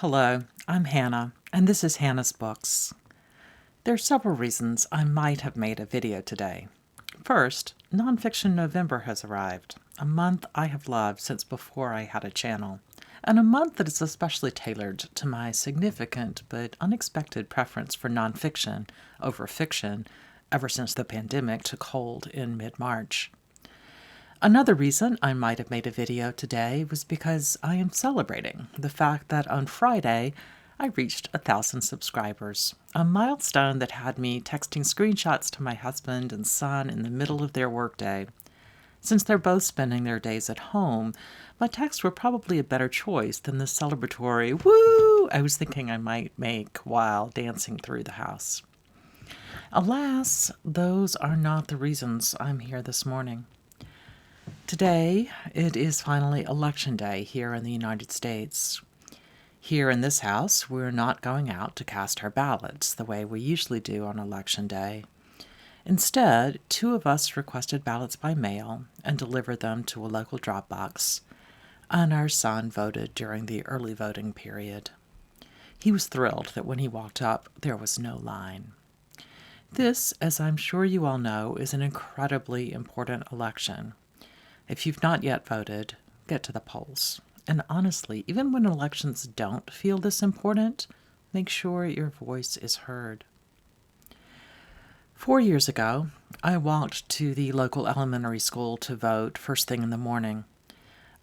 Hello, I'm Hannah, and this is Hannah's Books. There are several reasons I might have made a video today. First, Nonfiction November has arrived, a month I have loved since before I had a channel, and a month that is especially tailored to my significant but unexpected preference for nonfiction over fiction ever since the pandemic took hold in mid-March. Another reason I might have made a video today was because I am celebrating the fact that on Friday I reached 1,000 subscribers, a milestone that had me texting screenshots to my husband and son in the middle of their workday. Since they're both spending their days at home, my texts were probably a better choice than the celebratory woo I was thinking I might make while dancing through the house. Alas, those are not the reasons I'm here this morning. Today, it is finally Election Day here in the United States. Here in this house, we're not going out to cast our ballots the way we usually do on Election Day. Instead, 2 of us requested ballots by mail and delivered them to a local drop box, and our son voted during the early voting period. He was thrilled that when he walked up, there was no line. This, as I'm sure you all know, is an incredibly important election. If you've not yet voted, get to the polls. And honestly, even when elections don't feel this important, make sure your voice is heard. 4 years ago, I walked to the local elementary school to vote first thing in the morning.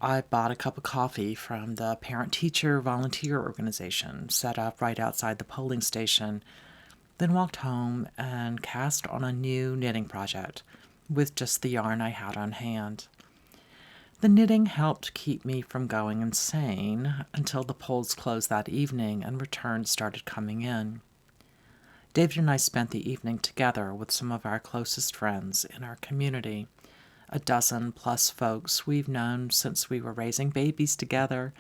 I bought a cup of coffee from the parent-teacher volunteer organization set up right outside the polling station, then walked home and cast on a new knitting project with just the yarn I had on hand. The knitting helped keep me from going insane until the polls closed that evening and returns started coming in. David and I spent the evening together with some of our closest friends in our community, 12+ folks we've known since we were raising babies together,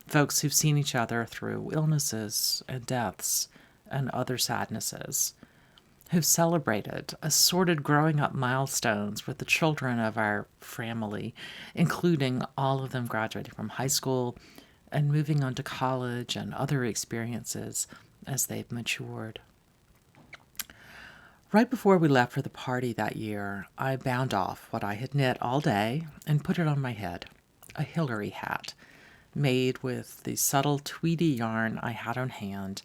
folks who've seen each other through illnesses and deaths and other sadnesses, who've celebrated assorted growing up milestones with the children of our family, including all of them graduating from high school and moving on to college and other experiences as they've matured. Right before we left for the party that year, I bound off what I had knit all day and put it on my head, a Hillary hat, made with the subtle tweedy yarn I had on hand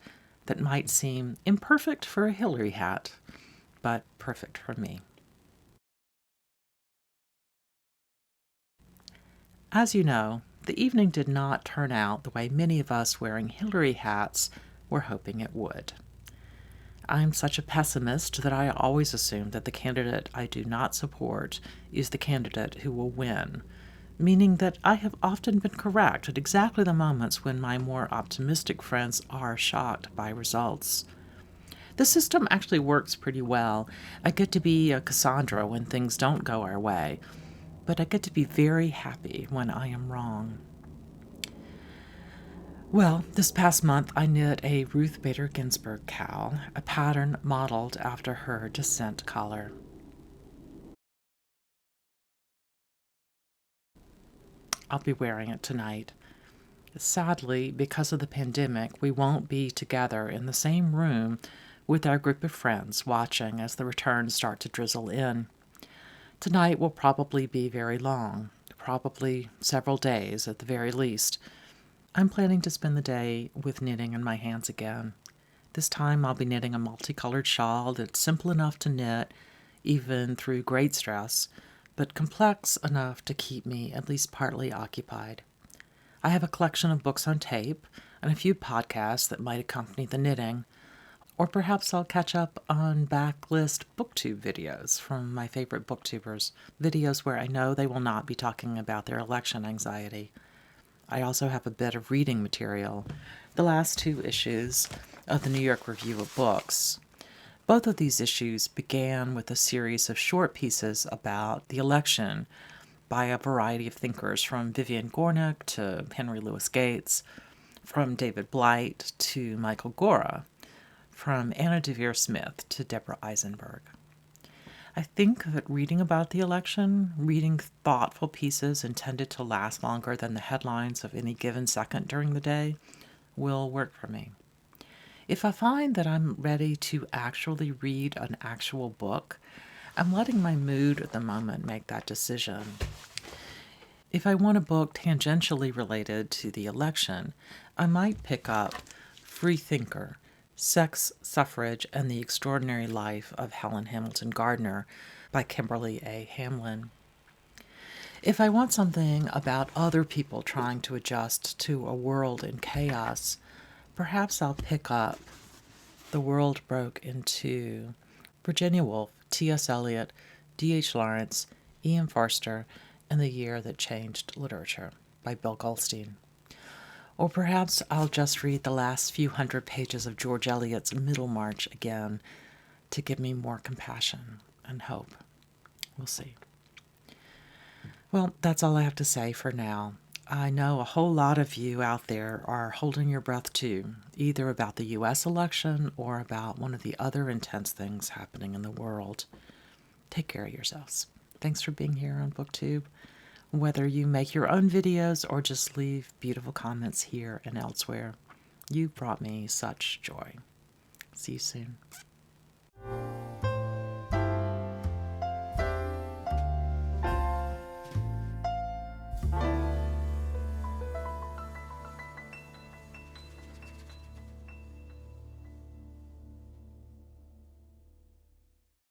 that might seem imperfect for a Hillary hat, but perfect for me. As you know, the evening did not turn out the way many of us wearing Hillary hats were hoping it would. I'm such a pessimist that I always assume that the candidate I do not support is the candidate who will win, meaning that I have often been correct at exactly the moments when my more optimistic friends are shocked by results. The system actually works pretty well. I get to be a Cassandra when things don't go our way, but I get to be very happy when I am wrong. Well, this past month I knit a Ruth Bader Ginsburg cowl, a pattern modeled after her Descent collar. I'll be wearing it tonight. Sadly, because of the pandemic, we won't be together in the same room with our group of friends watching as the returns start to drizzle in. Tonight will probably be very long, probably several days at the very least. I'm planning to spend the day with knitting in my hands again. This time I'll be knitting a multicolored shawl that's simple enough to knit, even through great stress, but complex enough to keep me at least partly occupied. I have a collection of books on tape and a few podcasts that might accompany the knitting, or perhaps I'll catch up on backlist booktube videos from my favorite booktubers, videos where I know they will not be talking about their election anxiety. I also have a bit of reading material, the last 2 issues of the New York Review of Books. Both of these issues began with a series of short pieces about the election by a variety of thinkers, from Vivian Gornick to Henry Louis Gates, from David Blight to Michael Gora, from Anna Deavere Smith to Deborah Eisenberg. I think that reading about the election, reading thoughtful pieces intended to last longer than the headlines of any given second during the day, will work for me. If I find that I'm ready to actually read an actual book, I'm letting my mood at the moment make that decision. If I want a book tangentially related to the election, I might pick up Freethinker, Sex, Suffrage, and the Extraordinary Life of Helen Hamilton Gardner by Kimberly A. Hamlin. If I want something about other people trying to adjust to a world in chaos, perhaps I'll pick up The World Broke in Two, Virginia Woolf, T.S. Eliot, D.H. Lawrence, E.M. Forster, and the Year That Changed Literature by Bill Goldstein. Or perhaps I'll just read the last few hundred pages of George Eliot's Middlemarch again to give me more compassion and hope. We'll see. Well, that's all I have to say for now. I know a whole lot of you out there are holding your breath too, either about the U.S. election or about one of the other intense things happening in the world. Take care of yourselves. Thanks for being here on BookTube. Whether you make your own videos or just leave beautiful comments here and elsewhere, you've brought me such joy. See you soon.